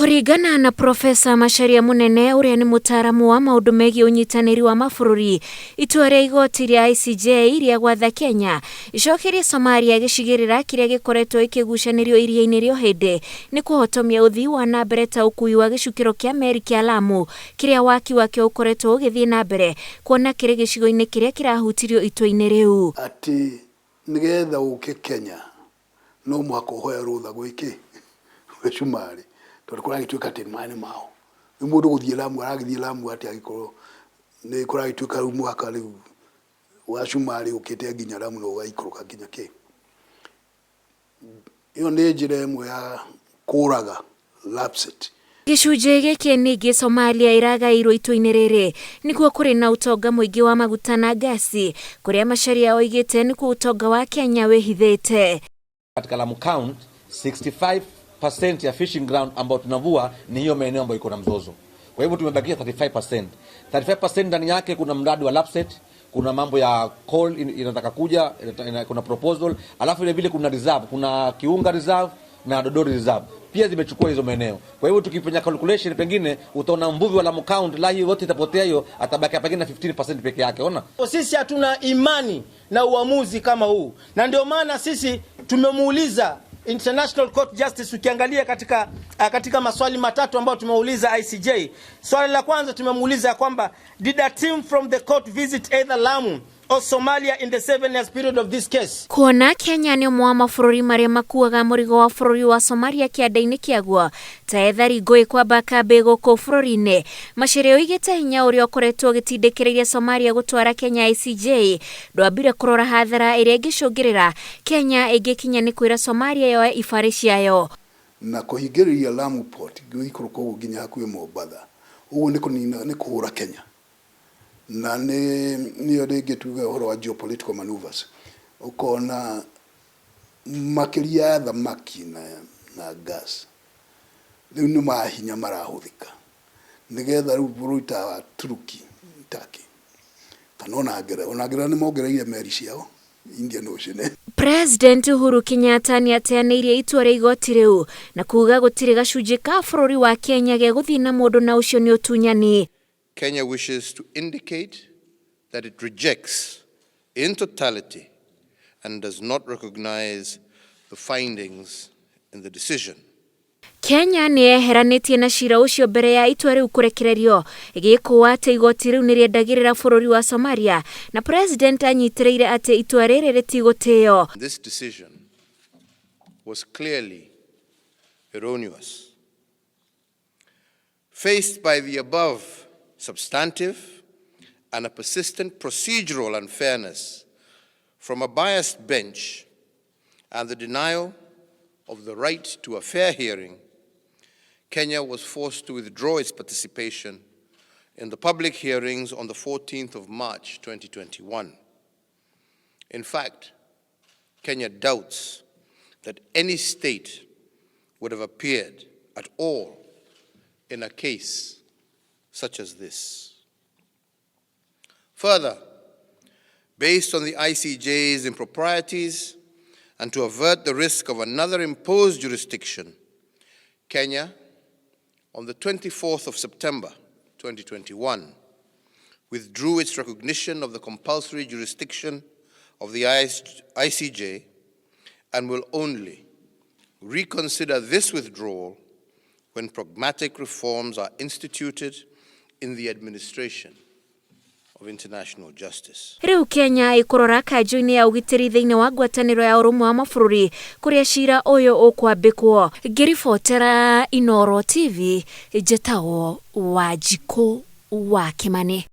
Kũringana na Profesa Macharia Munene uria ni mutaaramu wa maundu megie unyitanĩri wa mabũrũri, itua rĩa igoti rĩa ICJ rĩa gwatha Kenya icokerie Somalia gĩcigĩrĩra kĩrĩa gĩkoretwo ikĩgucanĩrio iria-inĩ rĩa Ohede nĩ kũhotomia ũthii wa na mbere ta ũkui wa gĩcukĩro kĩa meri kĩa Lamu kĩrĩa waki wakĩo ũkoretwo ũgĩthiĩ na mbere kuona kĩrĩ gĩcigo-inĩ kĩrĩa kĩrahutirio itua-inĩ rĩu. Ati nigetha ũke Kenya no mũhaka ũhoe rũtha gwĩkĩ Somali tondũ gĩtuĩka atĩ maĩ mao nĩ mũndũ gũthiĩ Lamu aragĩthiĩ Lamu atĩ agĩkorwo nĩ gĩtuĩka rĩu mũhaka rĩu wa Somali ũkĩte nginya Lamu no ũgaikũrũka nginya kĩ. Iyo nĩ njĩra ĩmwe ya kũraga lapset. Gĩcunjĩ gĩkĩ ningĩ Somalia iragaĩirwo itua-inĩ rĩrĩ nĩkuo kũrĩ na ũtonga mũingĩ wa maguta na gasi kũrĩa Macharia oigĩte nĩkuo ũtonga wa Kenya wĩhithĩte. Katika Lamu County 65% ya fishing ground ambao tunavua ni hiyo maeneo ambayo iko na mzozo. Kwa hivyo tumebakia 35%. 35% ndani yake kuna mradi wa lapset, kuna mambo ya coal inataka kuja, kuna proposal, alafu ile vile kuna reserve, kuna Kiunga reserve na Dodori reserve. Pia zimechukua hizo maeneo. Kwa hivyo tukifanya calculation pengine utaona mvuvi wa Lamu County la hiyo yote itapotea, hiyo atabaki pengine 15% peke yake. Ona? Sisi hatuna imani na uamuzi kama huu. Na ndio maana sisi tumemuuliza International Court Justice. Ukiangalia katika maswali matatu ambayo tumeuliza ICJ, swali la kwanza tumemuuliza kwamba did a team from the court visit either Lamu or Somalia in the 7 years period of this case. Kuona Kenya nĩ ũmwe wa mabũrũri marĩa makuaga mũrigo wa bũrũri wa Somalia kĩanda-inĩ kĩaguo ta ethari ngũĩ kwamba kambĩ gũkũ bũrũri-inĩ, Macharia oigĩte hinya ũrĩa ũkoretwo ũgĩtindĩkĩrĩria Somalia gũtwara Kenya ICJ ndwambire kũrora hathara ĩrĩa ĩngĩcũngĩrĩra Kenya ĩngĩkinya nĩ kwĩra Somalia yoe ibarĩ ciayo na kũhingĩrĩria Lamu Port gĩikũrũka ũguo nginya hakuhĩ Mombasa. Ũguo nĩ kũhũra Kenya na niyo rĩngĩ tuge ũhoro wa geopolitical maneuvers. Ukona makĩria ya thamaki na gas rĩu nĩ mahinya marahũthĩka nĩgetha rĩu bũrũri ta wa Turkey kana ona Ngeretha nĩ mongereire meri ciao Indian Ocean. President Uhuru Kenyatta nĩ ateanĩirie itua rĩa igoti rĩu na kuuga gũtirĩ gacunjĩ ka bũrũri wa Kenya gĩa gũthiĩ na mũndũ na ũcio nĩ ũtunyani. Kenya wishes to indicate that it rejects in totality and does not recognize the findings in the decision. Kenya nĩ yeheranĩtie na cira ũcio mbere ya itua rĩu kũrekererio ĩgĩkũũa atĩ igoti rĩu nĩ rĩendagĩrĩra bũrũri wa Somalia na President anyitĩrĩire atĩ itua rĩrĩ rĩtigũtĩĩo. This decision was clearly erroneous. Faced by the above substantive and a persistent procedural unfairness from a biased bench and the denial of the right to a fair hearing, Kenya was forced to withdraw its participation in the public hearings on the 14th of March 2021. In fact, Kenya doubts that any state would have appeared at all in a case such as this. Further, based on the ICJ's improprieties and to avert the risk of another imposed jurisdiction, Kenya, on the 24th of September 2021, withdrew its recognition of the compulsory jurisdiction of the ICJ and will only reconsider this withdrawal when pragmatic reforms are instituted in the administration of international justice. Rĩu Kenya ĩkũrora kanjũ-inĩ ya ũgitĩri thĩinĩ wa ngwatanĩro ya ũrũmwe wa mabũrũri kũrĩa cira ũyũ ũkwambĩkwo. Ngĩribotera Inooro TV, njĩtagwo Wanjikũ wa Kimani.